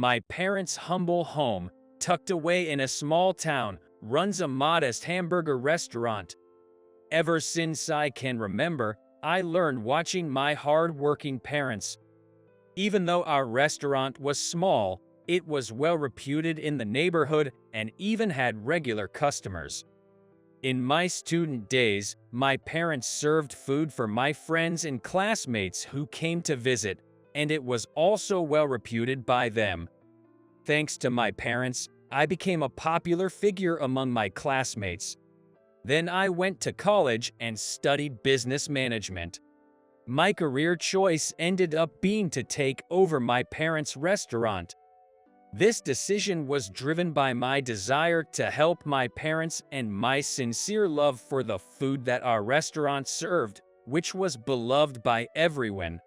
my parents' humble home, tucked away in a small town, runs a modest hamburger restaurant. Ever since I can remember, I learned watching my hard-working parents. Even though our restaurant was small, it was well reputed in the neighborhood and even had regular customers. In my student days, my parents served food for my friends and classmates who came to visit, and it was also well reputed by them. Thanks to my parents, I became a popular figure among my classmates. Then I went to college and studied business management. My career choice ended up being to take over my parents' restaurant. This decision was driven by my desire to help my parents and my sincere love for the food that our restaurant served, which was beloved by everyone.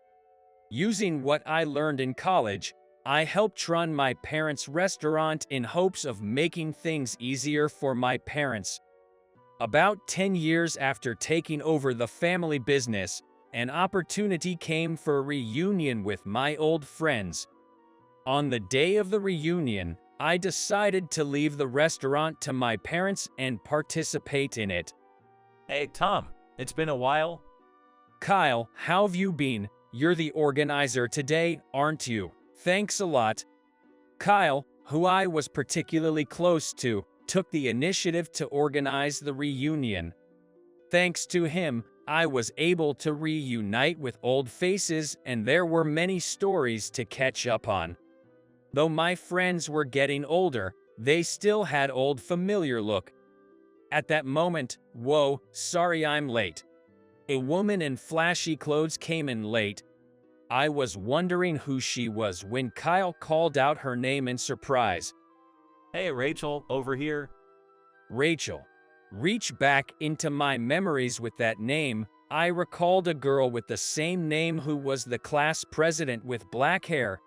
Using what I learned in college, I helped run my parents' restaurant in hopes of making things easier for my parents. About 10 years after taking over the family business, an opportunity came for a reunion with my old friends. On the day of the reunion, I decided to leave the restaurant to my parents and participate in it. Hey, Tom, it's been a while. Kyle, how have you been? You're the organizer today, aren't you? Thanks a lot. Kyle, who I was particularly close to, took the initiative to organize the reunion. Thanks to him, I was able to reunite with old faces, and there were many stories to catch up on. Though my friends were getting older, they still had old familiar look. At that moment, whoa, sorry I'm late. A woman in flashy clothes came in late. I was wondering who she was when Kyle called out her name in surprise. Hey, Rachel, over here. Rachel. Reach back into my memories with that name. I recalled a girl with the same name who was the class president with black hair.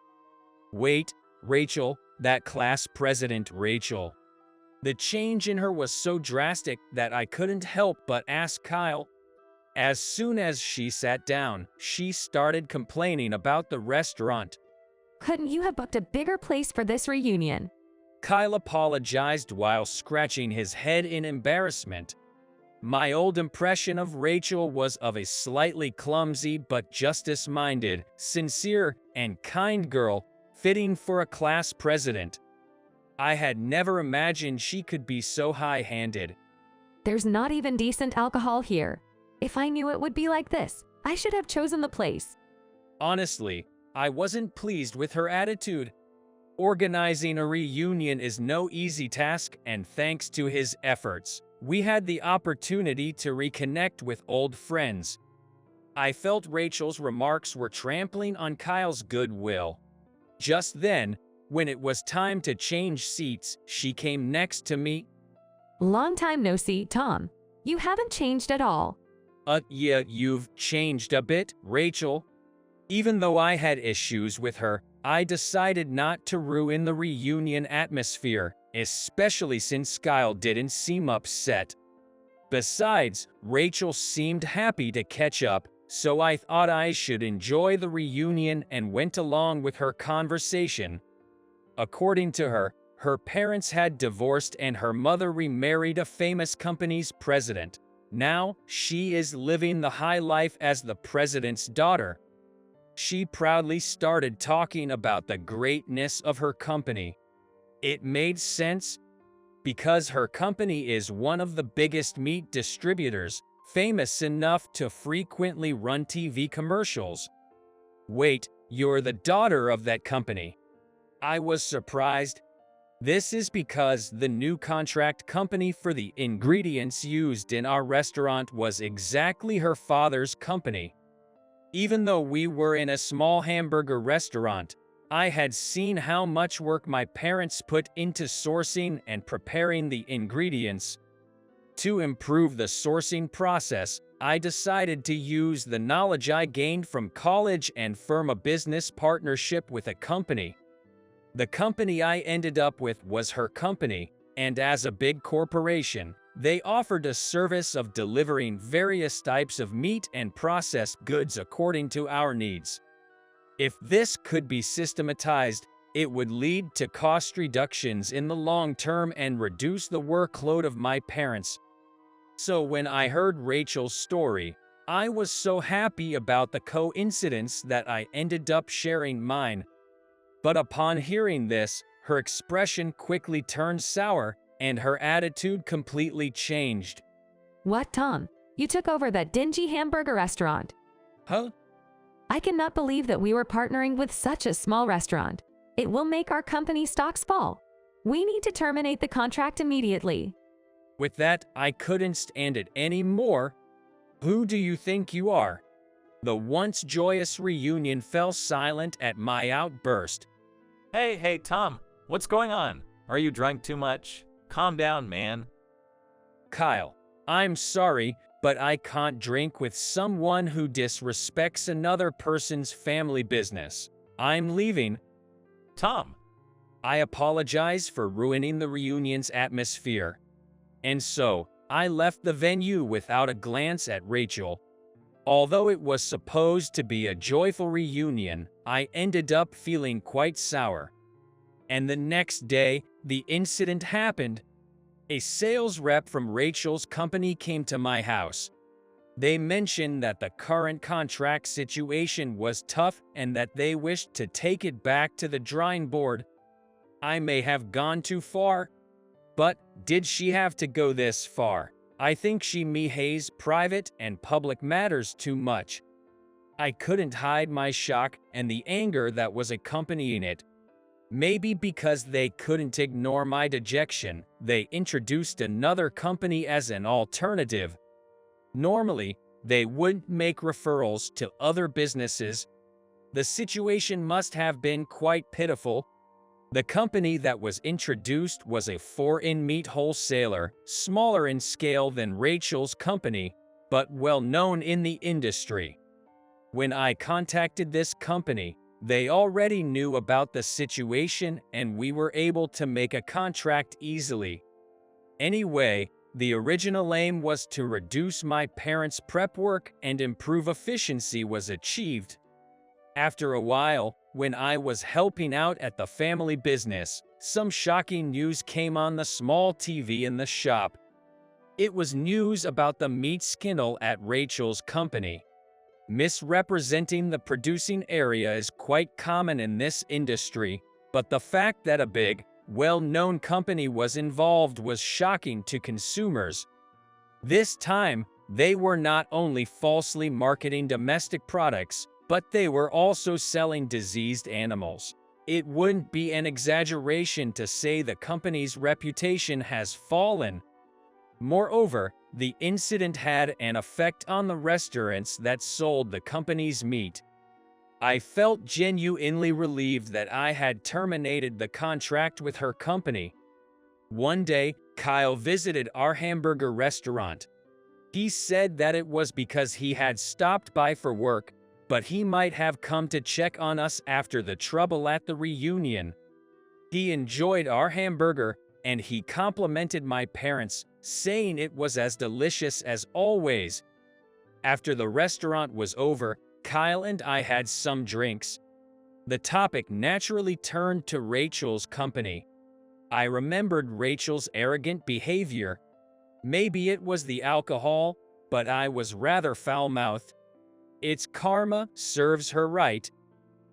Wait, Rachel, that class president Rachel. The change in her was so drastic that I couldn't help but ask Kyle. As soon as she sat down, she started complaining about the restaurant. Couldn't you have booked a bigger place for this reunion? Kyle apologized while scratching his head in embarrassment. My old impression of Rachel was of a slightly clumsy but justice-minded, sincere, and kind girl, fitting for a class president. I had never imagined she could be so high-handed. There's not even decent alcohol here. If I knew it would be like this, I should have chosen the place. Honestly, I wasn't pleased with her attitude. Organizing a reunion is no easy task, and thanks to his efforts, we had the opportunity to reconnect with old friends. I felt Rachel's remarks were trampling on Kyle's goodwill. Just then, when it was time to change seats, she came next to me. Long time no see, Tom. You haven't changed at all. Yeah, you've changed a bit, Rachel. Even though I had issues with her, I decided not to ruin the reunion atmosphere, especially since Kyle didn't seem upset. Besides, Rachel seemed happy to catch up, so I thought I should enjoy the reunion and went along with her conversation. According to her, her parents had divorced and her mother remarried a famous company's president. Now, she is living the high life as the president's daughter. She proudly started talking about the greatness of her company. It made sense because her company is one of the biggest meat distributors, famous enough to frequently run TV commercials. Wait, you're the daughter of that company? I was surprised. This is because the new contract company for the ingredients used in our restaurant was exactly her father's company. Even though we were in a small hamburger restaurant, I had seen how much work my parents put into sourcing and preparing the ingredients. To improve the sourcing process, I decided to use the knowledge I gained from college and form a business partnership with a company. The company I ended up with was her company, and as a big corporation, they offered a service of delivering various types of meat and processed goods according to our needs. If this could be systematized, It would lead to cost reductions in the long term and reduce the workload of my parents. So when I heard Rachel's story, I was so happy about the coincidence that I ended up sharing mine. But upon hearing this, her expression quickly turned sour, and her attitude completely changed. What, Tom? You took over that dingy hamburger restaurant. Huh? I cannot believe that we were partnering with such a small restaurant. It will make our company stocks fall. We need to terminate the contract immediately. With that, I couldn't stand it anymore. Who do you think you are? The once joyous reunion fell silent at my outburst. Hey, Tom, what's going on? Are you drunk too much? Calm down, man. Kyle, I'm sorry, but I can't drink with someone who disrespects another person's family business. I'm leaving. Tom. I apologize for ruining the reunion's atmosphere. And so, I left the venue without a glance at Rachel. Although it was supposed to be a joyful reunion, I ended up feeling quite sour. And the next day, the incident happened. A sales rep from Rachel's company came to my house. They mentioned that the current contract situation was tough and that they wished to take it back to the drawing board. I may have gone too far, but did she have to go this far? I think she mishandles private and public matters too much. I couldn't hide my shock and the anger that was accompanying it. Maybe because they couldn't ignore my dejection, they introduced another company as an alternative. Normally, they wouldn't make referrals to other businesses. The situation must have been quite pitiful. The company that was introduced was a foreign meat wholesaler, smaller in scale than Rachel's company, but well known in the industry. When I contacted this company, they already knew about the situation and we were able to make a contract easily. Anyway, the original aim was to reduce my parents' prep work and improve efficiency was achieved. After a while, when I was helping out at the family business, some shocking news came on the small TV in the shop. It was news about the meat scandal at Rachel's company. Misrepresenting the producing area is quite common in this industry, but the fact that a big, well-known company was involved was shocking to consumers. This time, they were not only falsely marketing domestic products, but they were also selling diseased animals. It wouldn't be an exaggeration to say the company's reputation has fallen. Moreover, the incident had an effect on the restaurants that sold the company's meat. I felt genuinely relieved that I had terminated the contract with her company. One day, Kyle visited our hamburger restaurant. He said that it was because he had stopped by for work, but he might have come to check on us after the trouble at the reunion. He enjoyed our hamburger, and he complimented my parents, saying it was as delicious as always. After the restaurant was over, Kyle and I had some drinks. The topic naturally turned to Rachel's company. I remembered Rachel's arrogant behavior. Maybe it was the alcohol, but I was rather foul-mouthed. It's karma serves her right.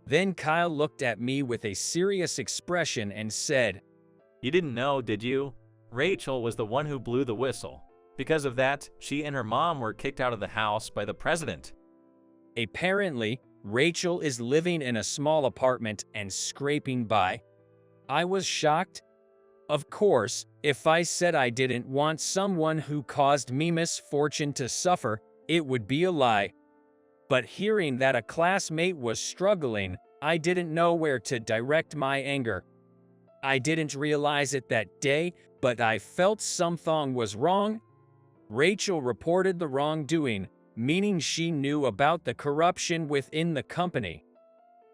Then Kyle looked at me with a serious expression and said, You didn't know, did you? Rachel was the one who blew the whistle. Because of that, she and her mom were kicked out of the house by the president. Apparently, Rachel is living in a small apartment and scraping by. I was shocked. Of course, if I said I didn't want someone who caused me misfortune to suffer, it would be a lie. But hearing that a classmate was struggling, I didn't know where to direct my anger. I didn't realize it that day, but I felt something was wrong. Rachel reported the wrongdoing, meaning she knew about the corruption within the company.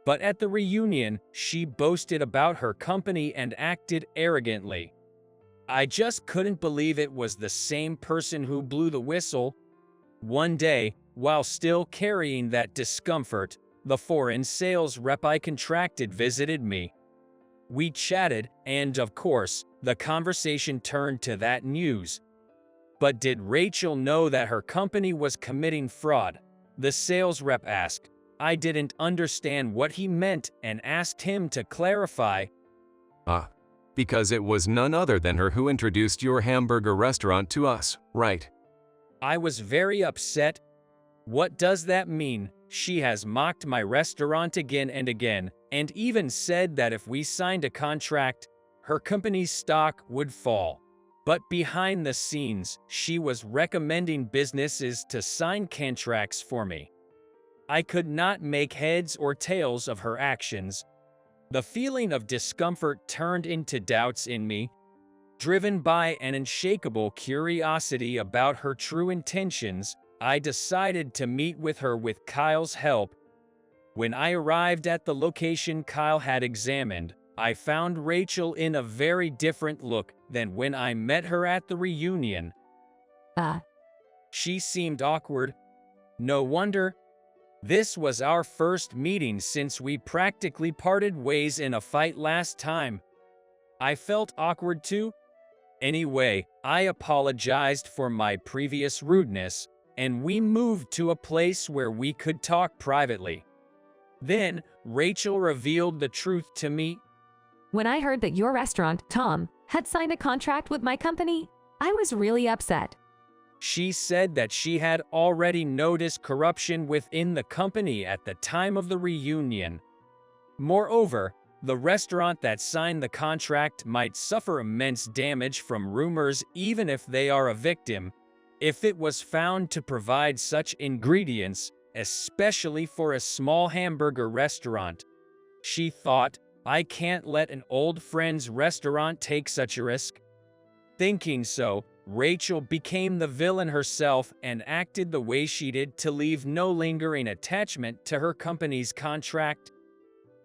But at the reunion, she boasted about her company and acted arrogantly. I just couldn't believe it was the same person who blew the whistle. One day, while still carrying that discomfort, the foreign sales rep I contracted visited me. We chatted, and of course, the conversation turned to that news. But did Rachel know that her company was committing fraud? The sales rep asked. I didn't understand what he meant and asked him to clarify. Because it was none other than her who introduced your hamburger restaurant to us, right? I was very upset. What does that mean? She has mocked my restaurant again and again, and even said that if we signed a contract, her company's stock would fall. But behind the scenes, she was recommending businesses to sign contracts for me. I could not make heads or tails of her actions. The feeling of discomfort turned into doubts in me, driven by an unshakable curiosity about her true intentions. I decided to meet with her with Kyle's help. When I arrived at the location Kyle had examined, I found Rachel in a very different look than when I met her at the reunion. She seemed awkward. No wonder. This was our first meeting since we practically parted ways in a fight last time. I felt awkward too. Anyway, I apologized for my previous rudeness, and we moved to a place where we could talk privately. Then, Rachel revealed the truth to me. When I heard that your restaurant, Tom, had signed a contract with my company, I was really upset. She said that she had already noticed corruption within the company at the time of the reunion. Moreover, the restaurant that signed the contract might suffer immense damage from rumors even if they are a victim, if it was found to provide such ingredients, especially for a small hamburger restaurant. She thought, I can't let an old friend's restaurant take such a risk. Thinking so, Rachel became the villain herself and acted the way she did to leave no lingering attachment to her company's contract.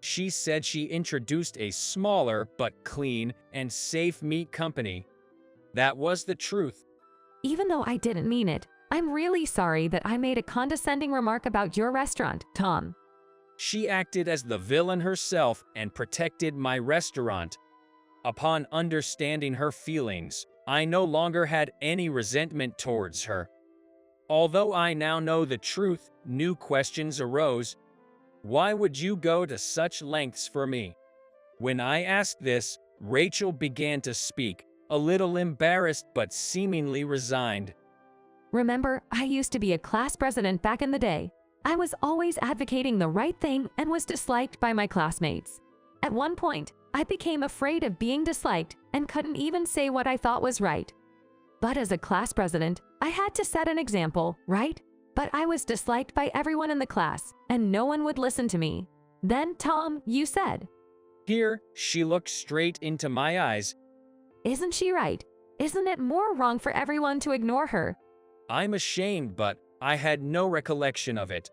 She said she introduced a smaller but clean and safe meat company. That was the truth. Even though I didn't mean it, I'm really sorry that I made a condescending remark about your restaurant, Tom. She acted as the villain herself and protected my restaurant. Upon understanding her feelings, I no longer had any resentment towards her. Although I now know the truth, new questions arose. Why would you go to such lengths for me? When I asked this, Rachel began to speak, a little embarrassed but seemingly resigned. Remember, I used to be a class president back in the day. I was always advocating the right thing and was disliked by my classmates. At one point, I became afraid of being disliked and couldn't even say what I thought was right. But as a class president, I had to set an example, right? But I was disliked by everyone in the class, and no one would listen to me. Then, Tom, you said. Here, she looked straight into my eyes. Isn't she right? Isn't it more wrong for everyone to ignore her? I'm ashamed, but I had no recollection of it.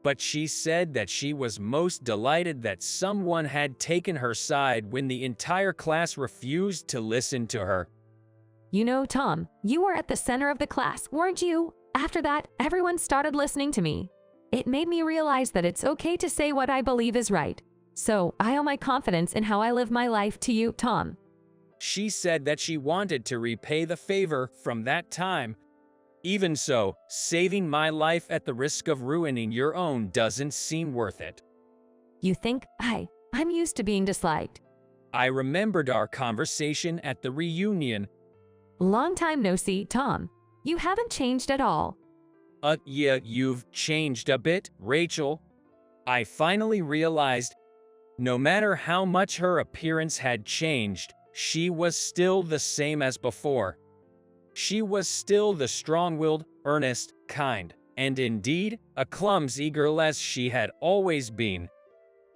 But she said that she was most delighted that someone had taken her side when the entire class refused to listen to her. You know, Tom, you were at the center of the class, weren't you? After that, everyone started listening to me. It made me realize that it's okay to say what I believe is right. So, I owe my confidence in how I live my life to you, Tom. She said that she wanted to repay the favor from that time. Even so, saving my life at the risk of ruining your own doesn't seem worth it. You think, I'm used to being disliked. I remembered our conversation at the reunion. Long time no see, Tom. You haven't changed at all. Yeah, you've changed a bit, Rachel. I finally realized, no matter how much her appearance had changed, she was still the same as before. She was still the strong-willed, earnest, kind, and indeed, a clumsy girl as she had always been.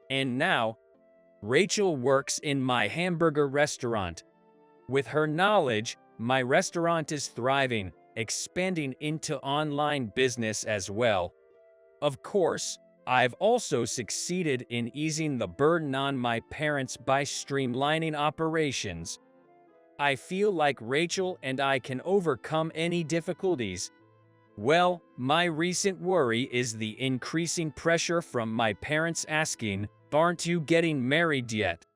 And now, Rachel works in my hamburger restaurant. With her knowledge, my restaurant is thriving, expanding into online business as well. Of course, I've also succeeded in easing the burden on my parents by streamlining operations. I feel like Rachel and I can overcome any difficulties. Well, my recent worry is the increasing pressure from my parents asking, "Aren't you getting married yet?"